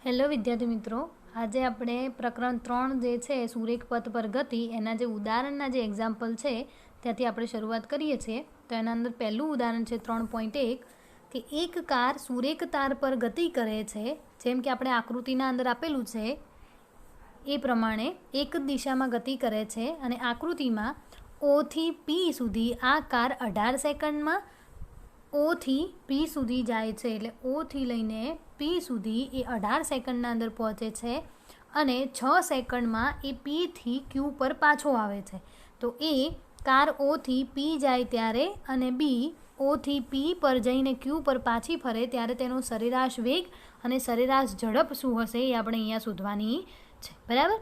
Hello વિદ્યાર્થી મિત્રો, આજે આપણે પ્રકરણ 3 જે છે સુરેખ પથ પર ગતિ એના જે ઉદાહરણના જે એક્ઝામ્પલ છે ત્યાંથી આપણે શરૂઆત કરીએ છીએ. તો એના અંદર પહેલું ઉદાહરણ છે 3.1 કે એક કાર સુરેખ તાર પર ગતિ કરે છે. જેમ કે આપણે આકૃતિના અંદર આપેલું છે એ પ્રમાણે એક દિશામાં ગતિ કરે છે અને આકૃતિમાં O થી P સુધી આ કાર 18 સેકન્ડમાં O થી P સુધી જાય છે. એટલે O થી લઈને P સુધી એ 18 સેકન્ડના અંદર પહોંચે છે અને 6 સેકન્ડમાં એ P થી Q પર પાછો આવે છે. તો એ કાર O થી P જાય ત્યારે અને B O થી P પર જઈને Q પર પાછી ફરે ત્યારે તેનો સરેરાશ વેગ અને સરેરાશ ઝડપ શું હશે એ આપણે અહીંયા શોધવાની છે. બરાબર.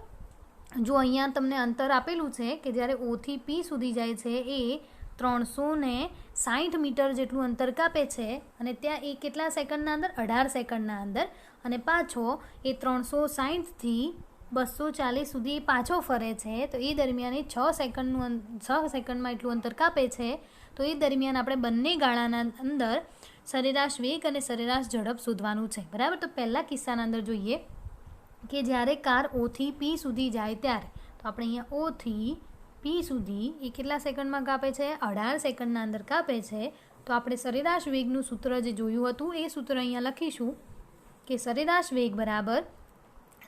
જો અહીંયા તમને અંતર આપેલું છે કે જ્યારે O થી P સુધી જાય છે એ 360 મીટર જેટલું અંતર કાપે છે અને ત્યાં એ કેટલા સેકન્ડના અંદર 18 સેકન્ડના અંદર અને પાછો એ 360થી 240 સુધી પાછો ફરે છે. તો એ દરમિયાન એ 6 સેકન્ડમાં એટલું અંતર કાપે છે. તો એ દરમિયાન આપણે બંને ગાળાના અંદર સરેરાશ વેગ અને સરેરાશ ઝડપ શોધવાનું છે. બરાબર. તો પહેલા કિસ્સાના અંદર જોઈએ કે જ્યારે કાર O થી P સુધી જાય ત્યારે તો આપણે અહીંયા O થી P સુધી એ કેટલા સેકન્ડમાં કાપે છે? 18 સેકન્ડના અંદર કાપે છે. તો આપણે સરેરાશ વેગનું સૂત્ર જે જોયું હતું એ સૂત્ર અહીંયા લખીશું કે સરેરાશ વેગ બરાબર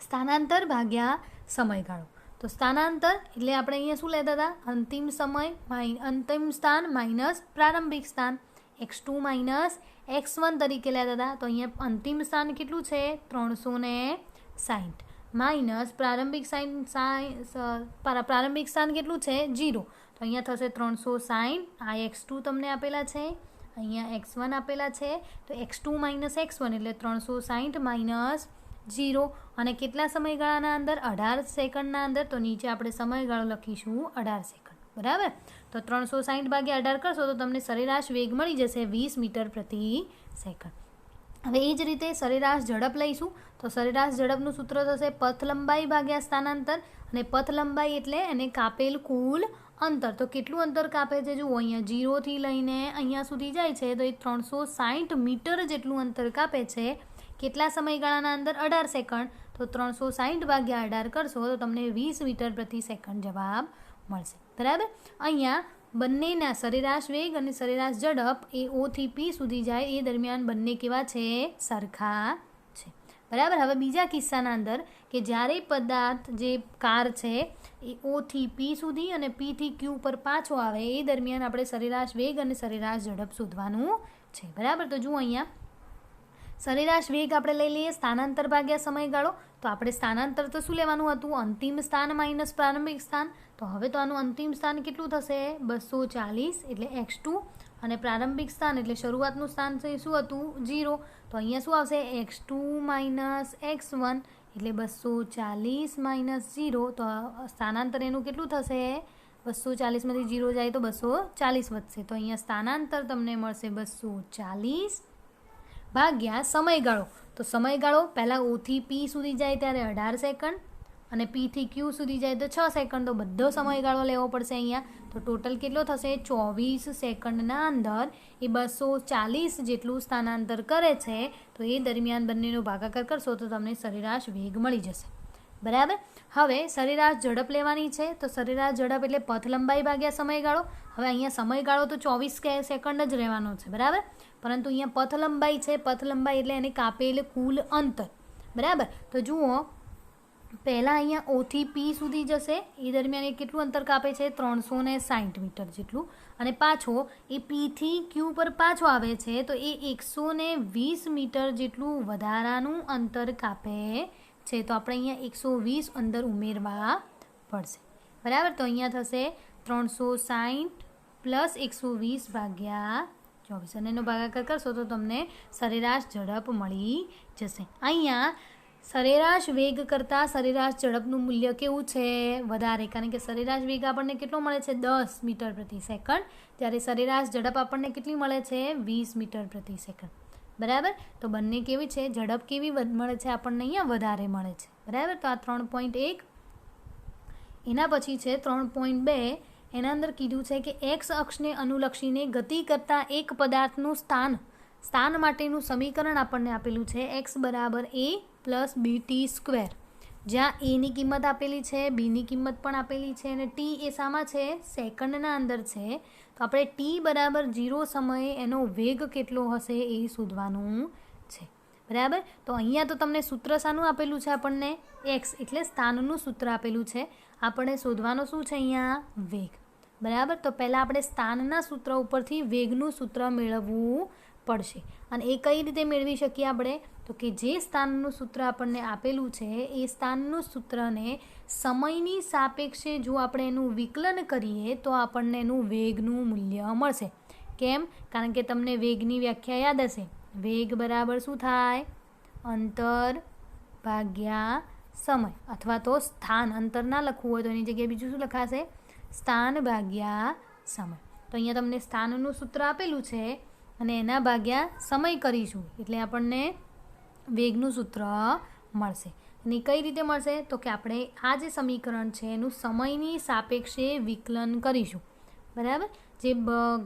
સ્થાનાંતર ભાગ્યા સમયગાળો. તો સ્થાનાંતર એટલે આપણે અહીંયા શું લેતા હતા? અંતિમ સ્થાન માઇનસ પ્રારંભિક સ્થાન x2 માઇનસ x1 તરીકે લેતા હતા. તો અહીંયા અંતિમ સ્થાન કેટલું છે? 360 માઇનસ પ્રારંભિક સ્થાન કેટલું છે? 0. તો અહીંયા થશે 360. આ x2 તમને આપેલા છે, અહીંયા x1 આપેલા છે. તો x2 માઇનસ x1 એટલે 360 માઇનસ 0 અને કેટલા સમયગાળાના અંદર? 18 સેકન્ડના અંદર. તો નીચે આપણે સમયગાળો લખીશું 18 સેકન્ડ. બરાબર. તો 360 ભાગ્યા 18 કરશો તો તમને સરેરાશ વેગ મળી જશે 20 મીટર પ્રતિ સેકન્ડ. હવે એ જ રીતે સરેરાશ ઝડપ લઈશું. તો સરેરાશ ઝડપનું સૂત્ર થશે પથ લંબાઈ ભાગ્યા સ્થાનાંતર અને પથ લંબાઈ એટલે એને કાપેલ કુલ અંતર. તો કેટલું અંતર કાપે છે? જુઓ અહીંયા 0 થી લઈને અહીંયા સુધી જાય છે તો એ 360 મીટર જેટલું અંતર કાપે છે. કેટલા સમયગાળાના અંદર? 18 સેકન્ડ. તો 360 ભાગ્યા 18 કરશો તો તમને 20 મીટર પ્રતિ સેકન્ડ જવાબ મળશે. બરાબર. અહીંયા બંનેના સરેરાશ વેગ અને સરેરાશ ઝડપ એ O થી P સુધી જાય એ દરમિયાન બંને કેવા છે? સરખા છે. બરાબર. હવે બીજા કિસ્સાના અંદર કે જ્યારે પદાર્થ જે કાર છે એ O થી P સુધી અને P થી Q પર પાછો આવે એ દરમિયાન આપણે સરેરાશ વેગ અને સરેરાશ ઝડપ શોધવાનું છે. બરાબર. તો જુઓ અહીંયા સરેરાશ વેગ આપણે લઈ લઈએ સ્થાનાંતર ભાગ્યા સમયગાળો. તો આપણે સ્થાનાંતર તો શું લેવાનું હતું? અંતિમ સ્થાન માઇનસ પ્રારંભિક સ્થાન. તો હવે તો આનું અંતિમ સ્થાન કેટલું થશે? 240 એટલે x2 અને પ્રારંભિક સ્થાન એટલે શરૂઆતનું સ્થાન છે શું હતું? 0. તો અહીંયા શું આવશે? x2 માઇનસ x1 એટલે 240 માઇનસ 0. તો સ્થાનાંતર એનું કેટલું થશે? 240માંથી 0 જાય તો 240 વધશે. તો અહીંયા સ્થાનાંતર તમને મળશે 240 ભાગ્યા સમયગાળો. તો સમયગાળો પહેલાં O થી P સુધી જાય ત્યારે 18 સેકન્ડ અને P થી Q સુધી જાય તો 6 સેકન્ડ. તો બધો સમયગાળો લેવો પડશે અહીંયા. તો ટોટલ કેટલો થશે? 24 સેકન્ડના અંદર એ 240 જેટલું સ્થાનાંતર કરે છે. તો એ દરમિયાન બંનેનો ભાગાકાર કરશો તો તમને સરેરાશ વેગ મળી જશે. બરાબર. હવે સરેરાશ ઝડપ લેવાની છે. તો સરેરાશ ઝડપ એટલે પથ લંબાઈ ભાગ્યા સમયગાળો. હવે અહીંયા સમયગાળો તો 24 સેકન્ડ જ રહેવાનો છે. બરાબર. પરંતુ અહીંયા પથ લંબાઈ છે. પથ લંબાઈ એટલે એને કાપેલ કુલ અંતર. બરાબર. તો જુઓ પહેલાં અહીંયા O થી P સુધી જશે એ દરમિયાન એ કેટલું અંતર કાપે છે? 360 મીટર જેટલું અને પાછો એ P થી Q પર પાછો આવે છે તો એ 120 મીટર જેટલું વધારાનું અંતર કાપે છે. તો આપણે અહીંયા 120 અંદર ઉમેરવા પડશે. બરાબર. તો અહીંયા થશે 360 પ્લસ 120 ભાગ્યા 24 અને એનો ભાગાકાર કરશો તો તમને સરેરાશ ઝડપ મળી જશે. અહીંયા સરેરાશ વેગ કરતાં સરેરાશ ઝડપનું મૂલ્ય કેવું છે? વધારે. કારણ કે સરેરાશ વેગ આપણને કેટલો મળે છે? 10 મીટર પ્રતિ સેકન્ડ. ત્યારે સરેરાશ ઝડપ આપણને કેટલી મળે છે? 20 મીટર પ્રતિ સેકન્ડ. બરાબર. તો બંને કેવી છે? ઝડપ કેવી મળે છે? આપણને અહીંયા વધારે મળે છે. બરાબર. તો આ 3.1. એના પછી છે 3.2. એના અંદર કીધું છે કે એક્સ અક્ષને અનુલક્ષીને ગતિ કરતા એક પદાર્થનું સ્થાન સ્થાન માટેનું સમીકરણ આપણને આપેલું છે x બરાબર a પ્લસ બીટી સ્ક્વેર, જ્યાં એની કિંમત આપેલી છે, બીની કિંમત પણ આપેલી છે અને ટી એ શામાં છે? સેકન્ડના અંદર છે. તો આપણે ટી બરાબર 0 સમયે એનો વેગ કેટલો હશે એ શોધવાનું છે. બરાબર. તો અહીંયા તો તમને સૂત્ર શાનું આપેલું છે? આપણને x એટલે સ્થાનનું સૂત્ર આપેલું છે. આપણે શોધવાનું શું છે અહીંયા? વેગ. બરાબર. તો પહેલાં આપણે સ્થાનના સૂત્ર ઉપરથી વેગનું સૂત્ર મેળવવું પડશે. અને એ કઈ રીતે મેળવી શકીએ આપણે? તો કે જે સ્થાનનું સૂત્ર આપણને આપેલું છે એ સ્થાનનું સૂત્રને સમયની સાપેક્ષે જો આપણે એનું વિકલન કરીએ તો આપણને એનું વેગનું મૂલ્ય મળશે. કેમ? કારણ કે તમને વેગની વ્યાખ્યા યાદ હશે. વેગ બરાબર શું થાય? અંતર ભાગ્યા સમય, અથવા તો સ્થાન. અંતર ના લખવું હોય તો એની જગ્યાએ બીજું શું લખાશે? સ્થાન ભાગ્યા સમય. તો અહીંયા તમને સ્થાનનું સૂત્ર આપેલું છે અને એના ભાગ્યા સમય કરીશું એટલે આપણને વેગનું સૂત્ર મળશે. અને કઈ રીતે મળશે? તો કે આપણે આ જે સમીકરણ છે એનું સમયની સાપેક્ષે વિકલન કરીશું. બરાબર. જે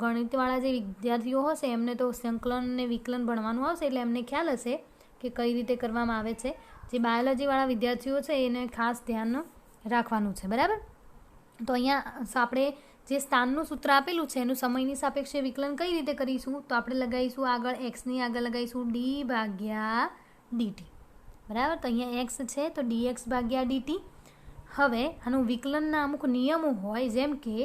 ગણિતવાળા જે વિદ્યાર્થીઓ હશે એમને તો સંકલન અને વિકલન ભણવાનું આવશે એટલે એમને ખ્યાલ હશે કે કઈ રીતે કરવામાં આવે છે. જે બાયોલોજીવાળા વિદ્યાર્થીઓ છે એને ખાસ ધ્યાન રાખવાનું છે. બરાબર. તો અહીંયા આપણે જે સ્થાનનું સૂત્ર આપેલું છે એનું સમયની સાપેક્ષે વિકલન કઈ રીતે કરીશું? તો આપણે લગાવીશું આગળ એક્સની આગળ લગાવીશું ડી ભાગ્યા ડીટી. બરાબર. તો અહીંયા એક્સ છે તો ડીએક્સ ભાગ્યા ડીટી. હવે આનું વિકલનના અમુક નિયમો હોય, જેમ કે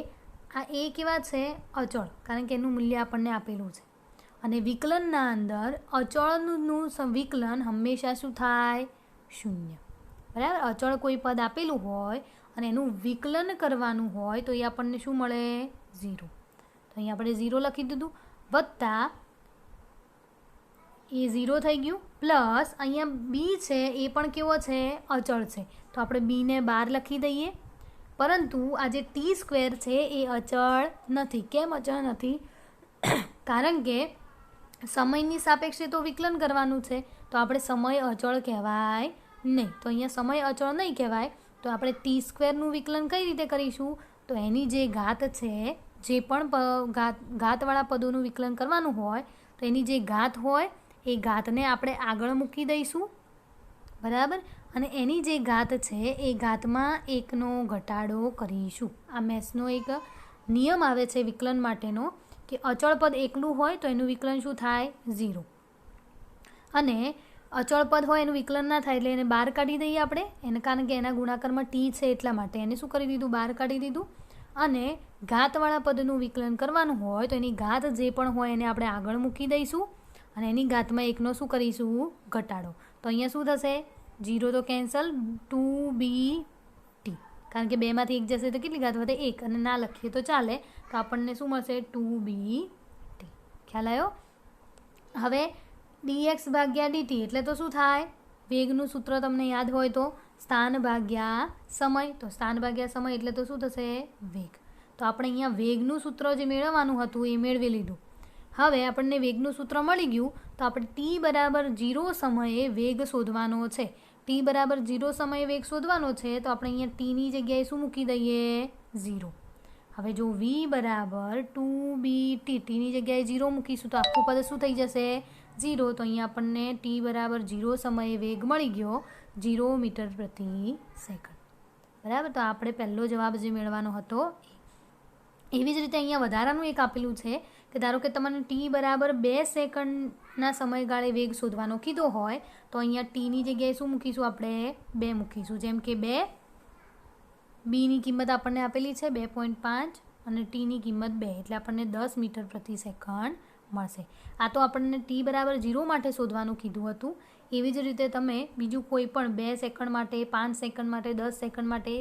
આ એ કેવા છે? અચળ, કારણ કે એનું મૂલ્ય આપણને આપેલું છે. અને વિકલનના અંદર અચળનું વિકલન હંમેશા શું થાય? શૂન્ય. બરાબર. અચળ કોઈ પદ આપેલું હોય અને એનું વિકલન કરવાનું હોય તો એ આપણને શું મળે? 0. તો અહીંયા આપણે 0 લખી દીધું, વત્તા એ 0 થઈ ગયું, પ્લસ અહીંયા બી છે એ પણ કેવો છે? અચળ છે. તો આપણે બીને 12 લખી દઈએ. પરંતુ આ જે ટી સ્ક્વેર છે એ અચળ નથી. કેમ અચળ નથી? કારણ કે સમયની સાપેક્ષે તો વિકલન કરવાનું છે તો આપણે સમય અચળ કહેવાય નહીં. તો અહીંયા સમય અચળ નહીં કહેવાય તો આપણે ટી સ્ક્વેરનું વિકલન કઈ રીતે કરીશું? તો એની જે ઘાત છે, જે પણ ઘાતવાળા પદોનું વિકલન કરવાનું હોય તો એની જે ઘાત હોય એ ઘાતને આપણે આગળ મૂકી દઈશું. બરાબર. અને એની જે ઘાત છે એ ઘાતમાં 1નો ઘટાડો કરીશું. આ મેથ્સનો એક નિયમ આવે છે વિકલન માટેનો કે અચળ પદ એકલું હોય તો એનું વિકલન શું થાય? 0. અને અચળ પદ હોય એનું વિકલન ના થાય એટલે એને બહાર કાઢી દઈએ આપણે. એને કારણ કે એના ગુણાકારમાં ટી છે એટલા માટે એને શું કરી દીધું? બહાર કાઢી દીધું. અને ઘાતવાળા પદનું વિકલન કરવાનું હોય તો એની ઘાત જે પણ હોય એને આપણે આગળ મૂકી દઈશું અને એની ઘાતમાં 1નો શું કરીશું? ઘટાડો. તો અહીંયા શું થશે? 0 તો કેન્સલ, 2bt. કારણ કે 2માંથી 1 જશે તો કેટલી ઘાત વધે? 1. અને ના લખીએ તો ચાલે. તો આપણને શું મળશે? 2bt. ખ્યાલ આવ્યો? હવે dx ભાગ્યા dt એટલે તો શું થાય? વેગનું સૂત્ર તમને યાદ હોય તો સ્થાન ભાગ્યા સમય. તો સ્થાન ભાગ્યા સમય એટલે તો શું થશે? વેગ. તો આપણે અહીંયા વેગનું સૂત્ર જે મેળવવાનું હતું એ મેળવી લીધું. હવે આપણને વેગનું સૂત્ર મળી ગયું તો આપણે ટી બરાબર 0 સમયે વેગ શોધવાનો છે. ટી બરાબર 0 સમયે વેગ શોધવાનો છે તો આપણે અહીંયા ટીની જગ્યાએ શું મૂકી દઈએ? 0. હવે જો v બરાબર 2bt, ટીની જગ્યાએ 0 મૂકીશું તો આખું પદ શું થઈ જશે? 0. તો અહીંયા આપણને ટી બરાબર 0 સમયે વેગ મળી ગયો 0 મીટર પ્રતિ સેકન્ડ. બરાબર. તો આપણે પહેલો જવાબ જે મેળવવાનો હતો એવી જ રીતે અહીંયા વધારાનું એક આપેલું છે કે ધારો કે તમને ટી બરાબર 2 સેકન્ડના સમયગાળે વેગ શોધવાનો કીધો હોય તો અહીંયા ટીની જગ્યાએ શું મૂકીશું? આપણે 2 મૂકીશું. જેમ કે 2, બીની કિંમત આપણને આપેલી છે 2.5 અને ટીની કિંમત 2 એટલે આપણને 10 મીટર પ્રતિ સેકન્ડ મળશે. આ તો આપણને ટી બરાબર 0 માટે શોધવાનું કીધું હતું. એવી જ રીતે તમે બીજું કોઈ પણ 2 સેકન્ડ માટે, 5 સેકન્ડ માટે, 10 સેકન્ડ માટે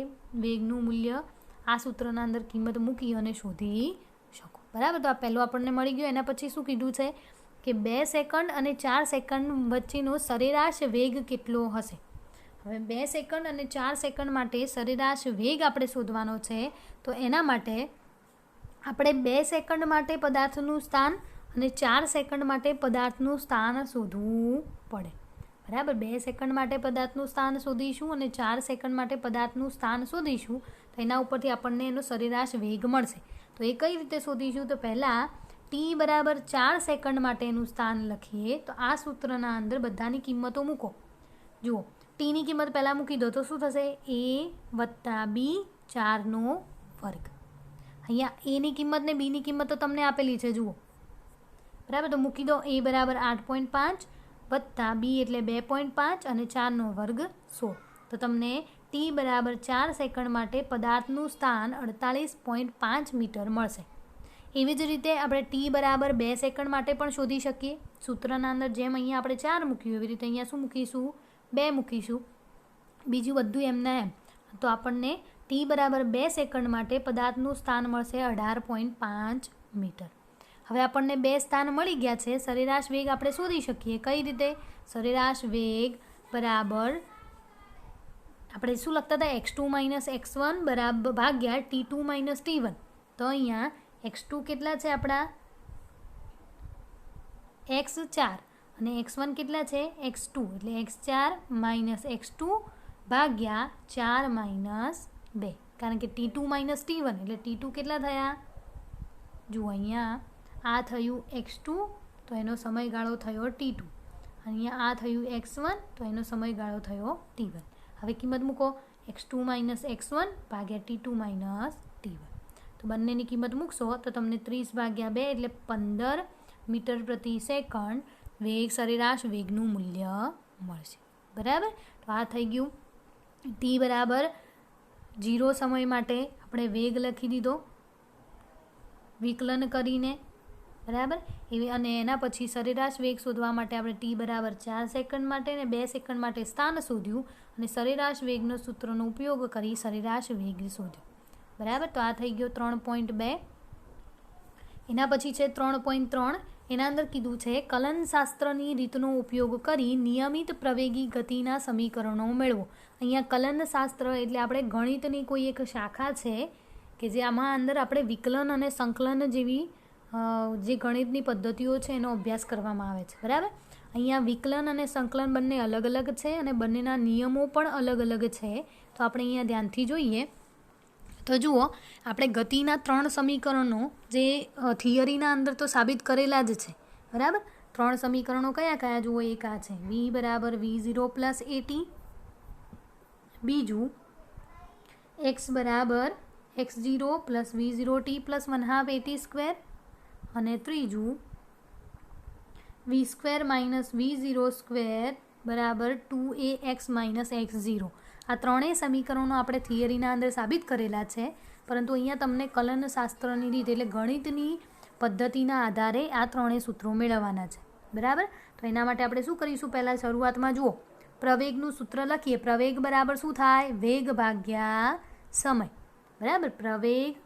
વેગનું મૂલ્ય આ સૂત્રના અંદર કિંમત મૂકી અને શોધી શકો. બરાબર. તો આ પહેલું આપણને મળી ગયું. એના પછી શું કીધું છે કે 2 સેકન્ડ અને 4 સેકન્ડ વચ્ચેનો સરેરાશ વેગ કેટલો હશે? હવે 2 સેકન્ડ અને 4 સેકન્ડ માટે સરેરાશ વેગ આપણે શોધવાનો છે. તો એના માટે આપણે 2 સેકન્ડ માટે પદાર્થનું સ્થાન અને 4 સેકન્ડ માટે પદાર્થનું સ્થાન શોધવું પડે. બરાબર. 2 સેકન્ડ માટે પદાર્થનું સ્થાન શોધીશું અને 4 સેકન્ડ માટે પદાર્થનું સ્થાન શોધીશું તો એના ઉપરથી આપણને એનો સરેરાશ વેગ મળશે. તો એ કઈ રીતે શોધીશું? તો પહેલાં ટી બરાબર 4 સેકન્ડ માટેનું સ્થાન લખીએ તો આ સૂત્રના અંદર બધાની કિંમતો મૂકો. જુઓ, ટીની કિંમત પહેલાં મૂકી દો તો શું થશે? a વત્તા બી 4નો વર્ગ. અહીંયા એની કિંમત ને બીની કિંમત તો તમને આપેલી છે, જુઓ બરાબર. તો મૂકી દો. a બરાબર 8.5 વત્તા બી એટલે 2.5 અને 4નો વર્ગ 16. તો તમને ટી બરાબર 4 સેકન્ડ માટે પદાર્થનું સ્થાન 48.5 મીટર મળશે. એવી જ રીતે આપણે ટી બરાબર 2 સેકન્ડ માટે પણ શોધી શકીએ. સૂત્રના અંદર જેમ અહીંયા આપણે 4 મૂક્યું એવી રીતે અહીંયા શું મૂકીશું? 2 મૂકીશું. બીજું બધું એમના એમ. તો આપણને ટી બરાબર 2 સેકન્ડ માટે પદાર્થનું સ્થાન મળશે 18.5 મીટર. હવે આપણને 2 સ્થાન મળી ગયા છે. સરેરાશ વેગ આપણે શોધી શકીએ. કઈ રીતે? સરેરાશ વેગ બરાબર આપણે શું લખતા હતા? x2 - x1 બરાબર ભાગ્યા t2 - t1. તો અહીંયા x2 કેટલા છે આપણા? x4 અને x1 કેટલા છે? x2. એટલે x4 - x2 ભાગ્યા 4 - 2. કારણ કે t2 - t1 એટલે t2 કેટલા થયા? જુઓ અહીંયા આ થયું x2 તો એનો સમયગાળો થયો t2. અહીંયા આ થયું x1 તો એનો સમયગાળો થયો t1. હવે કિંમત મૂકો. x2 - x1 ભાગ્યા t2 - t1. તો બંનેની કિંમત મૂકશો તો તમને 30/2 એટલે 15 મીટર પ્રતિ સેકન્ડ વેગ સરેરાશ વેગનું મૂલ્ય મળશે. બરાબર. તો આ થઈ ગયું. ટી બરાબર 0 સમય માટે આપણે વેગ લખી દીધો વિકલન કરીને. બરાબર. અને એના પછી સરેરાશ વેગ શોધવા માટે આપણે ટી બરાબર 4 સેકન્ડ માટે ને 2 સેકન્ડ માટે સ્થાન શોધ્યું અને સરેરાશ વેગનો સૂત્રનો ઉપયોગ કરી સરેરાશ વેગ શોધ્યો. બરાબર. તો આ થઈ ગયો 3.2. એના પછી છે 3.3. એના અંદર કીધું છે કલનશાસ્ત્રની રીતનો ઉપયોગ કરી નિયમિત પ્રવેગી ગતિના સમીકરણો મેળવો. અહીંયા કલનશાસ્ત્ર એટલે આપણે ગણિતની કોઈ એક શાખા છે કે જે આમાં અંદર આપણે વિકલન અને સંકલન જેવી જે ગણિતની પદ્ધતિઓ છે એનો અભ્યાસ કરવામાં આવે છે. બરાબર. અહીંયા વિકલન અને સંકલન બંને અલગ અલગ છે અને બંનેના નિયમો પણ અલગ અલગ છે. તો આપણે અહીંયા ધ્યાનથી જોઈએ તો જુઓ, આપણે ગતિના 3 સમીકરણો જે થિયરીના અંદર તો સાબિત કરેલા જ છે. બરાબર. 3 સમીકરણો કયા કયા? જુઓ, એક આ છે v બરાબર v0 + at. બીજું x બરાબર x0 + v0t + 1/2 at². અને ત્રીજું v² - v0² બરાબર 2ax - x0. આ ત્રણેય સમીકરણો આપણે થિયરીના અંદર સાબિત કરેલા છે, પરંતુ અહીંયા તમને કલનશાસ્ત્રની રીત એટલે ગણિતની પદ્ધતિના આધારે આ ત્રણેય સૂત્રો મેળવવાના છે. બરાબર. તો એના માટે આપણે શું કરીશું? પહેલાં શરૂઆતમાં જુઓ, પ્રવેગનું સૂત્ર લખીએ. પ્રવેગ બરાબર શું થાય? વેગ ભાગ્યા સમય. બરાબર. પ્રવેગ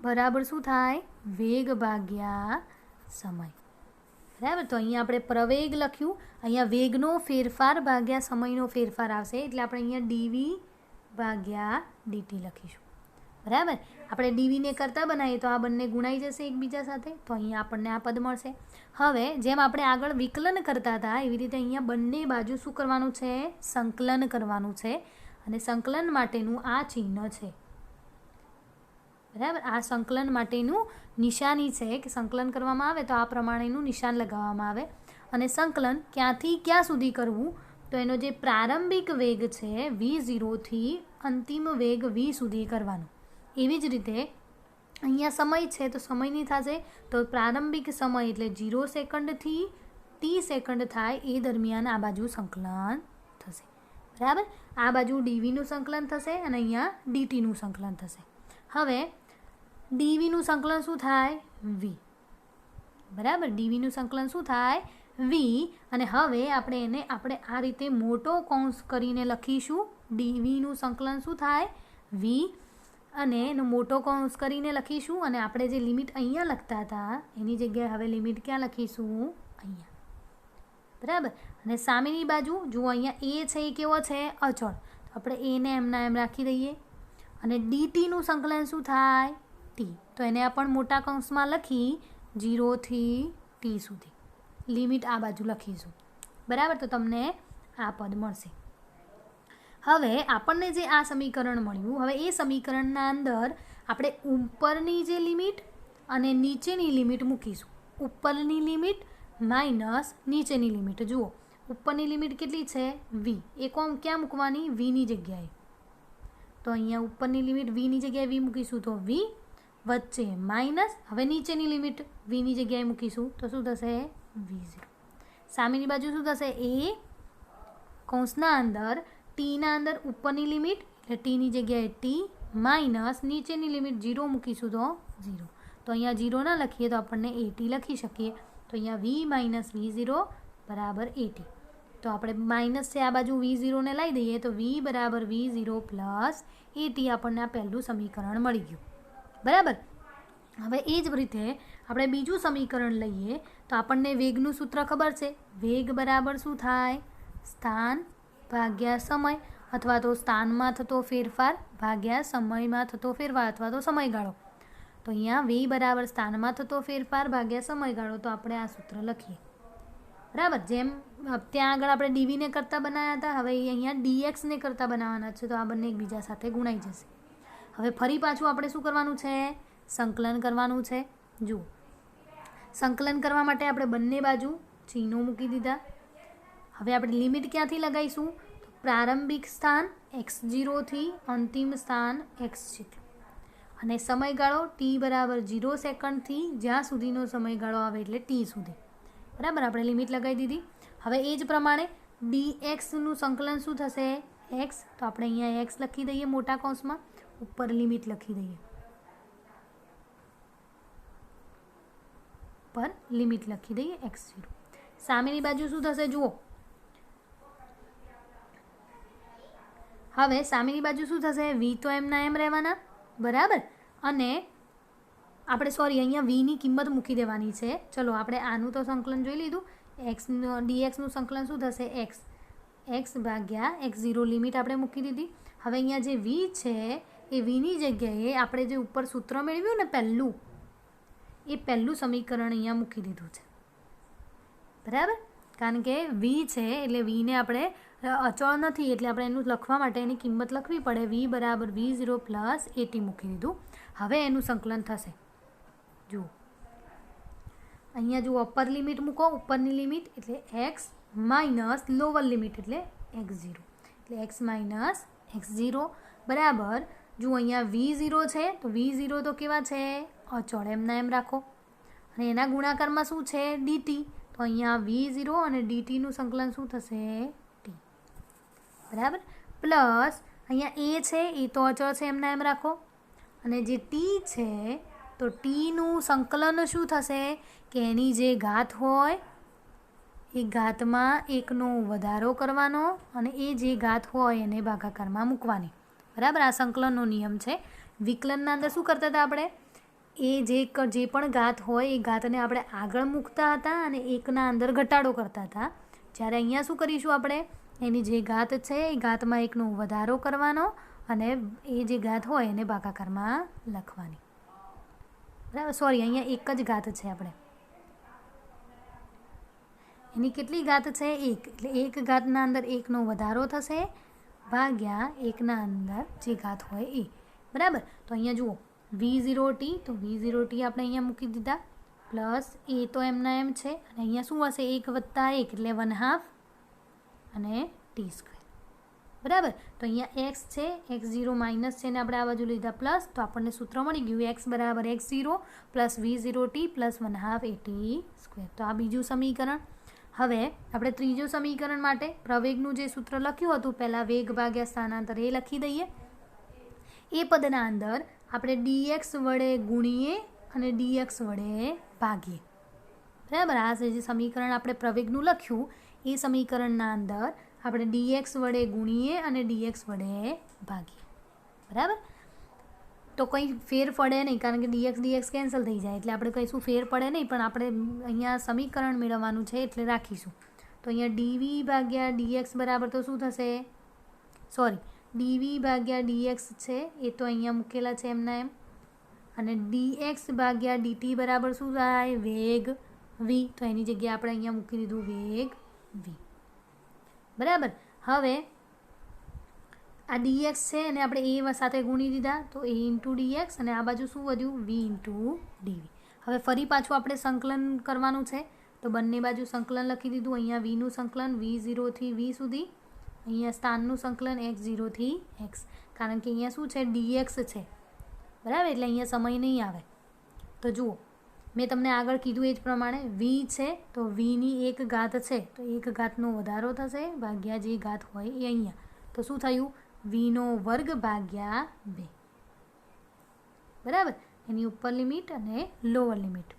બરાબર શું થાય? વેગ ભાગ્યા સમય. બરાબર. તો અહીંયા આપણે પ્રવેગ લખ્યું. અહીંયા વેગનો ફેરફાર ભાગ્યા સમયનો ફેરફાર આવશે એટલે આપણે અહીંયા ડીવી ભાગ્યા ડીટી લખીશું. બરાબર. આપણે ડીવીને કરતા બનાવીએ તો આ બંને ગુણાઈ જશે એકબીજા સાથે. તો અહીંયા આપણને આ પદ મળશે. હવે જેમ આપણે આગળ વિકલન કરતા હતા એવી રીતે અહીંયા બંને બાજુ શું કરવાનું છે? સંકલન કરવાનું છે. અને સંકલન માટેનું આ ચિહ્ન છે. બરાબર. આ સંકલન માટેનું નિશાની છે કે સંકલન કરવામાં આવે તો આ પ્રમાણેનું નિશાન લગાવવામાં આવે. અને સંકલન ક્યાંથી ક્યાં સુધી કરવું? તો એનો જે પ્રારંભિક વેગ છે v0 થી અંતિમ વેગ v સુધી કરવાનો. એવી જ રીતે અહીંયા સમય છે તો સમયની થશે તો પ્રારંભિક સમય એટલે 0 સેકન્ડથી t સેકન્ડ થાય એ દરમિયાન આ બાજુ સંકલન થશે. બરાબર. આ બાજુ ડીવીનું સંકલન થશે અને અહીંયા ડીટીનું સંકલન થશે. હવે ડીવીનું સંકલન શું થાય? v. બરાબર. ડીવીનું સંકલન શું થાય? v. અને હવે આપણે આ રીતે મોટો કૌંસ કરીને લખીશું. ડીવીનું સંકલન શું થાય? v. અને એનો મોટો કૌંસ કરીને લખીશું. અને આપણે જે લિમિટ અહીંયા લખતા હતા એની જગ્યાએ હવે લિમિટ ક્યાં લખીશું? અહીંયા. બરાબર. અને સામેની બાજુ જુઓ, અહીંયા એ છે એ કેવો છે? અચળ. તો આપણે એને એમના એમ રાખી દઈએ. અને ડીટીનું સંકલન શું થાય? t. તો એને પણ મોટા કૌંસમાં લખી 0 થી t સુધી લિમિટ આ બાજુ લખીશું. બરાબર. તો તમને આ પદ મળશે. હવે આપણને જે આ સમીકરણ મળ્યું, હવે એ સમીકરણના અંદર આપણે ઉપરની જે લિમિટ અને નીચેની લિમિટ મૂકીશું. ઉપરની લિમિટ માઇનસ નીચેની લિમિટ. જુઓ ઉપરની લિમિટ કેટલી છે v, એ ક્યાં મૂકવાની vની જગ્યાએ. તો અહીંયા ઉપરની લિમિટ vની જગ્યાએ v મૂકીશું તો v વચ્ચે માઇનસ, હવે નીચેની લિમિટ vની જગ્યાએ મૂકીશું તો શું થશે v0. સામેની બાજુ શું થશે a કૌંસના અંદર tના અંદર ઉપરની લિમિટ એટલે tની જગ્યાએ t માઇનસ નીચેની લિમિટ 0 મૂકીશું તો 0. તો અહીંયા 0 ના લખીએ તો આપણને at લખી શકીએ. તો અહીંયા v માઇનસ v0 બરાબર at. તો આપણે માઇનસ છે આ બાજુ v0 ને લઈ દઈએ તો v બરાબર v0 પ્લસ at આપણને આ પહેલું સમીકરણ મળી ગયું. બરાબર. હવે એ જ રીતે આપણે બીજું સમીકરણ લઈએ તો આપણને વેગનું સૂત્ર ખબર છે. વેગ બરાબર શું થાય? સ્થાન ભાગ્યા સમય, અથવા તો સ્થાનમાં થતો ફેરફાર ભાગ્યા સમયમાં થતો ફેરફાર, અથવા તો સમયગાળો. તો અહીંયા v બરાબર સ્થાનમાં થતો ફેરફાર ભાગ્યા સમયગાળો. તો આપણે આ સૂત્ર લખીએ. બરાબર. જેમ ત્યાં આગળ આપણે ડીવીને કરતાં બનાવ્યા હતા, હવે અહીંયા ડીએક્સને કરતાં બનાવવાના છે. તો આ બંને એકબીજા સાથે ગુણાઈ જશે. હવે ફરી પાછું આપણે શું કરવાનું છે? સંકલન કરવાનું છે. જુઓ સંકલન કરવા માટે આપણે બંને બાજુ ચિહ્નો મૂકી દીધા. હવે આપણે લિમિટ ક્યાંથી લગાવીશું? તો પ્રારંભિક સ્થાન x0 થી અંતિમ સ્થાન x જેટલું, અને સમયગાળો t બરાબર 0 સેકન્ડથી જ્યાં સુધીનો સમયગાળો આવે એટલે t સુધી. બરાબર. આપણે લિમિટ લગાવી દીધી. હવે એ જ પ્રમાણે dxનું સંકલન શું થશે? x. તો આપણે અહીંયા x લખી દઈએ મોટા કૌંસમાં, ઉપર લિમિટ લખી દઈએ, પર લિમિટ લખી દઈએ x0. સામેની બાજુ શું થશે જુઓ. હવે સામેની બાજુ શું થશે? v તો એમના એમ રહેવાના. બરાબર. અને આપણે અહીંયા vની કિંમત મૂકી દેવાની છે. ચલો આપણે આનું તો સંકલન જોઈ લીધું. dxનું સંકલન શું થશે? x ભાગ્યા x0 લિમિટ આપણે મૂકી દીધી. હવે અહીંયા જે v છે એ vની જગ્યાએ આપણે જે ઉપર સૂત્ર મેળવ્યું ને પહેલું, એ પહેલું સમીકરણ અહીંયા મૂકી દીધું છે. બરાબર. કારણ કે v છે એટલે vને આપણે અચળ નથી એટલે આપણે એનું લખવા માટે એની કિંમત લખવી પડે. v બરાબર v0 પ્લસ at મૂકી દીધું. હવે એનું સંકલન થશે. જુઓ અહીંયા જુઓ અપર લિમિટ મૂકો, ઉપરની લિમિટ એટલે x માઇનસ લોવર લિમિટ એટલે x0, એટલે x માઇનસ x0 બરાબર. જુઓ અહીંયા v0 છે તો v0 તો કેવા છે? અચળ, એમના એમ રાખો. અને એના ગુણાકારમાં શું છે? dt. તો અહીંયા v0 અને dtનું સંકલન શું થશે? t. બરાબર. પ્લસ અહીંયા a છે એ તો અચળ છે, એમના એમ રાખો. અને જે t છે તો tનું સંકલન શું થશે? કે એની જે ઘાત હોય એ ઘાતમાં એકનો વધારો કરવાનો અને એ જે ઘાત હોય એને ભાગાકારમાં મૂકવાની. બરાબર. આ સંકલનનો નિયમ છે. વિકલનના અંદર શું કરતા હતા આપણે? એ જે પણ ઘાત હોય એ ઘાતને આપણે આગળ મૂકતા હતા અને એકના અંદર ઘટાડો કરતા હતા. જ્યારે અહીંયા શું કરીશું આપણે? એની જે ઘાત છે એ ઘાતમાં એકનો વધારો કરવાનો અને એ જે ઘાત હોય એને ભાગાકારમાં લખવાની. બરાબર. અહીંયા એક જ ઘાત છે, આપણે એની કેટલી ઘાત છે? 1. એટલે એક ઘાતના અંદર એકનો વધારો થશે ભાગ્યા એકના અંદર જે ઘાત હોય એ. બરાબર. તો અહીંયા જુઓ v0t, તો v0t આપણે અહીંયા મૂકી દીધા, પ્લસ એ તો એમના એમ છે અને અહીંયા શું હશે? 1 વત્તા 1 એટલે 1/2 અને t². બરાબર. તો અહીંયા x છે, x0 માઇનસ છે ને આપણે આ બાજુ લીધા પ્લસ, તો આપણને સૂત્ર મળી ગયું x બરાબર x0 plus v0t plus 1/2 at². તો આ બીજું સમીકરણ. હવે આપણે ત્રીજું સમીકરણ માટે પ્રવેગનું જે સૂત્ર લખ્યું હતું પહેલાં, વેગ ભાગ્યા સ્થાનાંતર, એ લખી દઈએ. એ પદના અંદર આપણે dx વડે ગુણીએ અને dx વડે ભાગીએ. બરાબર. આ જે સમીકરણ આપણે પ્રવેગનું લખ્યું એ સમીકરણના અંદર આપણે dx વડે ગુણીએ અને dx વડે ભાગીએ. બરાબર. તો કંઈ ફેર પડે નહીં કારણ કે dx કેન્સલ થઈ જાય એટલે આપણે કહીશું ફેર પડે નહીં, પણ આપણે અહીંયા સમીકરણ મેળવવાનું છે એટલે રાખીશું. તો અહીંયા dv ભાગ્યા dx બરાબર તો શું થશે? dv ભાગ્યા dx છે એ તો અહીંયા મૂકેલા છે એમના એમ, અને dx ભાગ્યા dt બરાબર શું થાય? વેગ v. તો એની જગ્યાએ આપણે અહીંયા મૂકી દીધું વેગ v. બરાબર. હવે આ dx છે અને આપણે a સાથે ગુણી દીધા તો a ઇન્ટુ dx, અને આ બાજુ શું વધ્યું? v into dv. હવે ફરી પાછું આપણે સંકલન કરવાનું છે, તો બંને બાજુ સંકલન લખી દીધું. અહીંયા વીનું સંકલન v0 થી v સુધી, અહીંયા સ્થાનનું સંકલન x0 થી x, કારણ કે અહીંયા શું છે, dx છે, બરાબર, એટલે અહીંયા સમય નહીં આવે. તો જુઓ મેં તમને આગળ કીધું એ જ પ્રમાણે v છે તો vની 1 ઘાત છે, તો 1 ઘાતનો વધારો થશે ભાગ્યા જે ઘાત હોય એ અહીંયા, તો શું થયું, vનો વર્ગ ભાગ્યા 2, બરાબર, એની ઉપર લિમિટ અને લોઅર લિમિટ.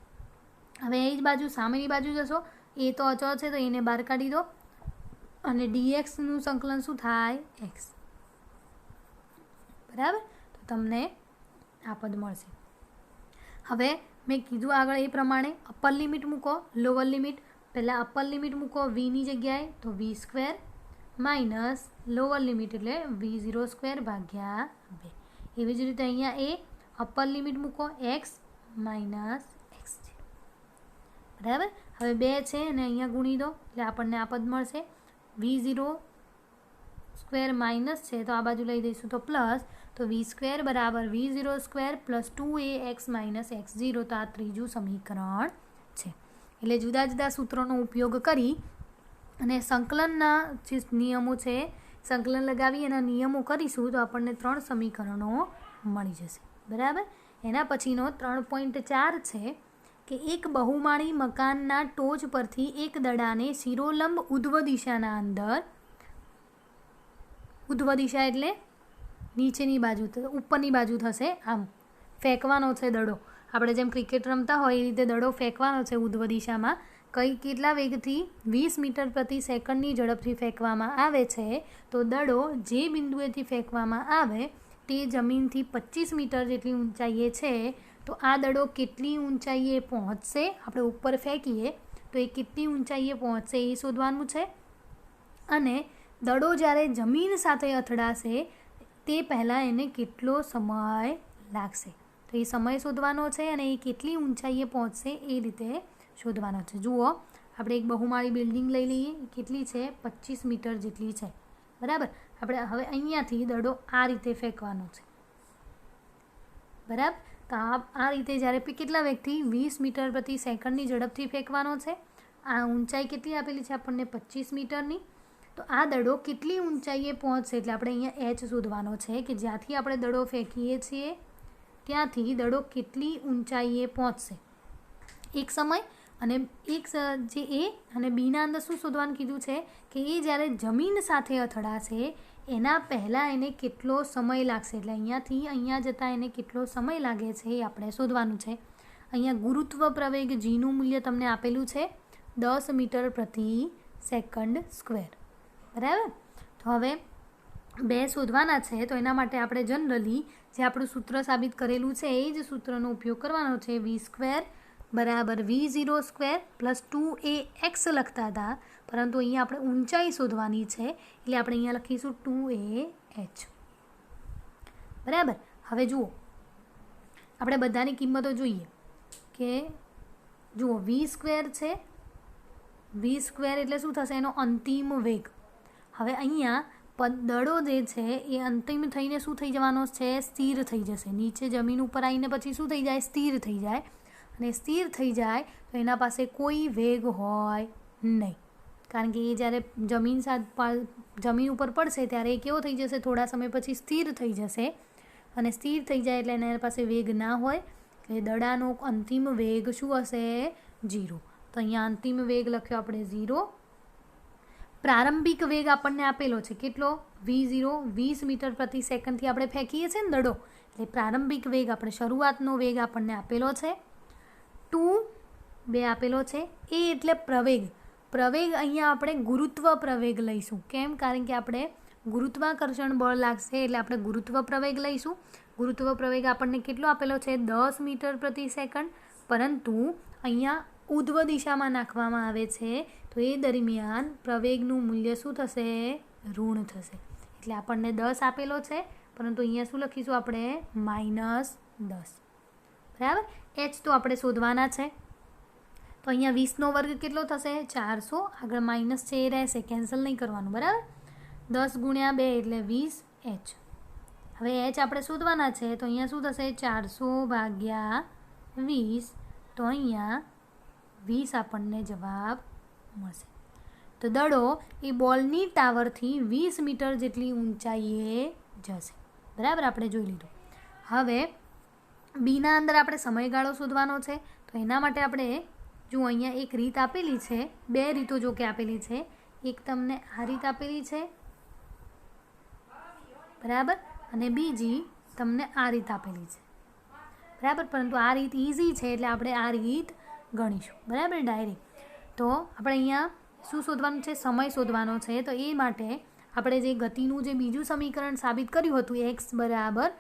હવે એ જ બાજુ સામેની બાજુ જશો, એ તો અચળ છે તો એને બહાર કાઢી દો, અને dxનું સંકલન શું થાય, x, બરાબર, તો તમને આ પદ મળશે. હવે મેં કીધું આગળ એ પ્રમાણે અપર લિમિટ મૂકો, લોઅર લિમિટ. પહેલાં અપર લિમિટ મૂકો vની જગ્યાએ, તો v² માઇનસ લોઅર લિમિટ એટલે v0² ભાગ્યા 2. એવી જ રીતે અહીંયા એ અપર લિમિટ મૂકો x માઇનસ x0, બરાબર. હવે 2 છે અને અહીંયા ગુણી દો એટલે આપણને આ પદ મળશે. v0² માઇનસ છે તો આ બાજુ લઈ દઈશું તો પ્લસ, તો v² બરાબર v0² plus 2ax minus x0, તો આ ત્રીજું સમીકરણ છે. એટલે જુદા જુદા સૂત્રોનો ઉપયોગ કરી અને સંકલનના જે નિયમો છે, સંકલન લગાવી એના નિયમો કરીશું તો આપણને 3 સમીકરણો મળી જશે, બરાબર. એના પછીનો 3.4 છે કે એક બહુમાળી મકાનના ટોચ પરથી એક દડાને શિરોલંબ ઉધ્વ દિશાના અંદર, ઉધ્વ દિશા એટલે નીચેની બાજુ, ઉપરની બાજુ થશે, આમ ફેંકવાનો છે દડો, આપણે જેમ ક્રિકેટ રમતા હોય એ રીતે દડો ફેંકવાનો છે ઉધ્વ દિશામાં. કેટલા વેગથી, 20 મીટર પ્રતિ સેકન્ડની ઝડપથી ફેંકવામાં આવે છે. તો દડો જે બિંદુએથી ફેંકવામાં આવે તે જમીનથી 25 મીટર જેટલી ઊંચાઈએ છે, તો આ દડો કેટલી ઊંચાઈએ પહોંચશે, આપણે ઉપર ફેંકીએ તો એ કેટલી ઊંચાઈએ પહોંચશે એ શોધવાનું છે. અને દડો જ્યારે જમીન સાથે અથડાશે તે પહેલાં એને કેટલો સમય લાગશે, તો એ સમય શોધવાનો છે અને એ કેટલી ઊંચાઈએ પહોંચશે એ રીતે શોધવાનો છે. જુઓ આપણે એક બહુમાળી બિલ્ડિંગ લઈ લઈએ, કેટલી છે, 25 મીટર જેટલી છે, બરાબર. આપણે હવે અહીંયાથી દડો આ રીતે ફેંકવાનો છે, બરાબર. તો આ રીતે જ્યારે કેટલા વેગથી, 20 મીટર પ્રતિ સેકન્ડની ઝડપથી ફેંકવાનો છે. આ ઊંચાઈ કેટલી આપેલી છે આપણને, 25 મીટરની. તો આ દડો કેટલી ઊંચાઈએ પહોંચશે એટલે આપણે અહીંયા h શોધવાનો છે કે જ્યાંથી આપણે દડો ફેંકીએ છીએ ત્યાંથી દડો કેટલી ઊંચાઈએ પહોંચશે એક સમય. અને એક જે એ અને બીના અંદર શું શોધવાનું કીધું છે કે એ જ્યારે જમીન સાથે અથડાશે એના પહેલાં એને કેટલો સમય લાગશે, એટલે અહીંયાથી અહીંયા જતાં એને કેટલો સમય લાગે છે એ આપણે શોધવાનું છે. અહીંયા ગુરુત્વ પ્રવેગ જીનું મૂલ્ય તમને આપેલું છે 10 મીટર પ્રતિ સેકન્ડ સ્ક્વેર, બરાબર. તો હવે 2 શોધવાના છે, તો એના માટે આપણે જનરલી જે આપણું સૂત્ર સાબિત કરેલું છે એ જ સૂત્રનો ઉપયોગ કરવાનો છે. v² બરાબર v0² પ્લસ 2ax લખતા હતા, પરંતુ અહીંયા આપણે ઊંચાઈ શોધવાની છે એટલે આપણે અહીંયા લખીશું 2ah, બરાબર. હવે જુઓ આપણે બધાની કિંમતો જોઈએ કે જુઓ v² છે, v² એટલે શું થશે, એનો અંતિમ વેગ. હવે અહીંયા દડો જે છે એ અંતિમ થઈને શું થઈ જવાનો છે, સ્થિર થઈ જશે. નીચે જમીન ઉપર આવીને પછી શું થઈ જાય, સ્થિર થઈ જાય. અને સ્થિર થઈ જાય તો એના પાસે કોઈ વેગ હોય નહીં, કારણ કે એ જ્યારે જમીન ઉપર પડશે ત્યારે એ કેવો થઈ જશે, થોડા સમય પછી સ્થિર થઈ જશે. અને સ્થિર થઈ જાય એટલે એના પાસે વેગ ના હોય, એટલે દડાનો અંતિમ વેગ શું હશે, 0. તો અહીંયા અંતિમ વેગ લખ્યો આપણે 0. પ્રારંભિક વેગ આપણને આપેલો છે કેટલો, v0 20 મીટર પ્રતિ સેકન્ડથી આપણે ફેંકીએ છીએ ને દડો, એટલે પ્રારંભિક વેગ આપણે શરૂઆતનો વેગ આપણને આપેલો છે 2 આપેલો છે. એ એટલે પ્રવેગ. પ્રવેગ અહીંયા આપણે ગુરુત્વ પ્રવેગ લઈશું. કેમ, કારણ કે આપણે ગુરુત્વાકર્ષણ બળ લાગશે એટલે આપણે ગુરુત્વ પ્રવેગ લઈશું. ગુરુત્વ પ્રવેગ આપણને કેટલો આપેલો છે, 10 મીટર પ્રતિ સેકન્ડ, પરંતુ અહીંયા ઉધ્વ દિશામાં નાખવામાં આવે છે તો એ દરમિયાન પ્રવેગનું મૂલ્ય શું થશે, ઋણ થશે. એટલે આપણને 10 આપેલો છે, પરંતુ અહીંયા શું લખીશું આપણે, -10, બરાબર. h તો આપણે શોધવાના છે, તો અહીંયા 20નો વર્ગ કેટલો થશે, 400. આગળ માઇનસ છે એ રહેશે, કેન્સલ નહીં કરવાનું, બરાબર. 10 ગુણ્યા 2 એટલે 20h. હવે h આપણે શોધવાના છે, તો અહીંયા શું થશે, 400 ભાગ્યા 20 તો અહીંયા 20 આપણને જવાબ મળશે. તો દડો એ બોલની ટાવરથી 20 મીટર જેટલી ઊંચાઈએ જશે. બરાબર, આપણે જોઈ લીધું. હવે બીના અંદર આપણે સમયગાળો શોધવાનો છે. તો એના માટે આપણે જો અહીંયા એક રીત આપેલી છે, 2 રીતો જો કે આપેલી છે. એક તમને આ રીત આપેલી છે, બરાબર, અને બીજી તમને આ રીત આપેલી છે, બરાબર. પરંતુ આ રીત ઇઝી છે એટલે આપણે આ રીત ગણીશું, બરાબર, ડાયરેક્ટ. તો આપણે અહીંયા શું શોધવાનું છે? સમય શોધવાનો છે. તો એ માટે આપણે જે ગતિનું જે બીજું સમીકરણ સાબિત કર્યું હતું, x બરાબર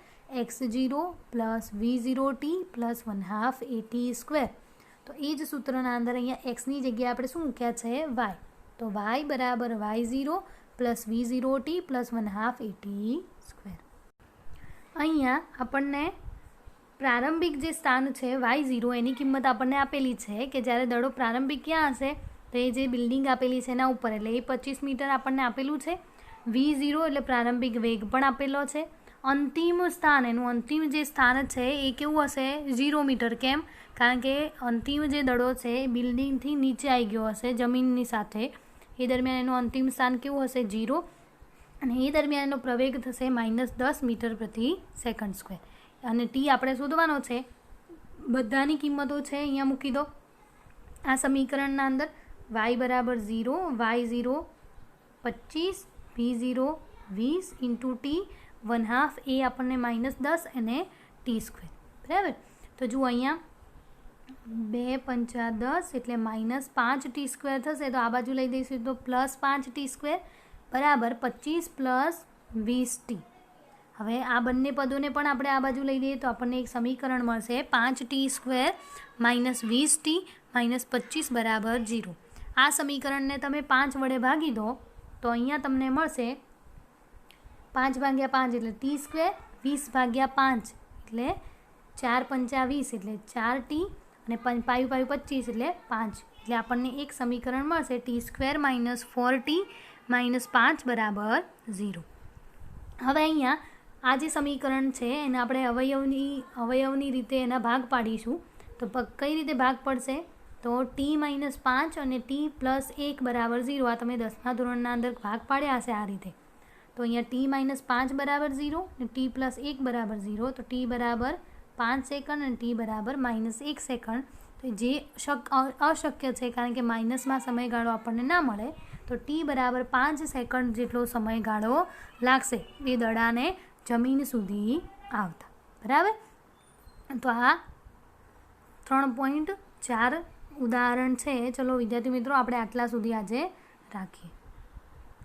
x0 plus v0t plus 1/2 at². તો એ જ સૂત્રના અંદર અહીંયા એક્સની જગ્યાએ આપણે શું મૂક્યા છે? y. તો y બરાબર y0 plus v0t plus 1/2 at². અહીંયા આપણને પ્રારંભિક જે સ્થાન છે y0 એની કિંમત આપણને આપેલી છે કે જ્યારે દડો પ્રારંભિક ક્યાં હશે? તો એ જે બિલ્ડિંગ આપેલી છે એના ઉપર, એટલે એ 25 મીટર આપણને આપેલું છે. v0 એટલે પ્રારંભિક વેગ પણ આપેલો છે. અંતિમ સ્થાન, એનું અંતિમ જે સ્થાન છે એ કેવું હશે? 0 મીટર. કેમ? કારણ કે અંતિમ જે દડો છે એ બિલ્ડિંગથી નીચે આવી ગયો હશે જમીનની સાથે. એ દરમિયાન એનું અંતિમ સ્થાન કેવું હશે? 0. અને એ દરમિયાન એનો પ્રવેગ થશે -10 મીટર પ્રતિ સેકન્ડ સ્ક્વેર. અને ટી આપણે શોધવાનો છે. બધાની કિંમતો છે અહીંયા મૂકી દો આ સમીકરણના અંદર. y બરાબર 0, y0 25, v0 20 ઇન્ટુ ટી 1/2 એ આપણને -10 અને t², બરાબર. તો જુઓ અહીંયા 2 × 10 એટલે -5t² થશે. તો આ બાજુ લઈ દઈશું તો +5t² બરાબર 25 પ્લસ 20t. હવે આ બંને પદોને પણ આપણે આ બાજુ લઈ લઈએ તો આપણને એક સમીકરણ મળશે 5t² - 20t - 25 બરાબર 0. આ સમીકરણને તમે 5 વડે ભાગી દો તો અહીંયા તમને મળશે 5 × 5 એટલે t², 20 × 5 એટલે 4 × 20 એટલે 4t અને 5 × 25 એટલે 5. એટલે આપણને એક સમીકરણ મળશે t² - 4t - 5 બરાબર 0. હવે અહીંયા આ જે સમીકરણ છે એને આપણે અવયવની રીતે એના ભાગ પાડીશું. તો કઈ રીતે ભાગ પડશે? તો t - 5 અને t + 1 બરાબર 0. આ તમે 10મા ધોરણના અંદર ભાગ પાડ્યા હશે આ રીતે. તો અહીંયા t - 5 બરાબર 0 અને t + 1 બરાબર 0. તો t બરાબર 5 સેકન્ડ અને t બરાબર -1 સેકન્ડ. તો જે અશક્ય છે કારણ કે માઇનસમાં સમયગાળો આપણને ના મળે. તો t બરાબર 5 સેકન્ડ જેટલો સમયગાળો લાગશે એ દડાને જમીન સુધી આવતા, બરાબર. તો આ 3.4 ઉદાહરણ છે. ચલો વિદ્યાર્થી મિત્રો, આપણે આટલા સુધી આજે રાખીએ.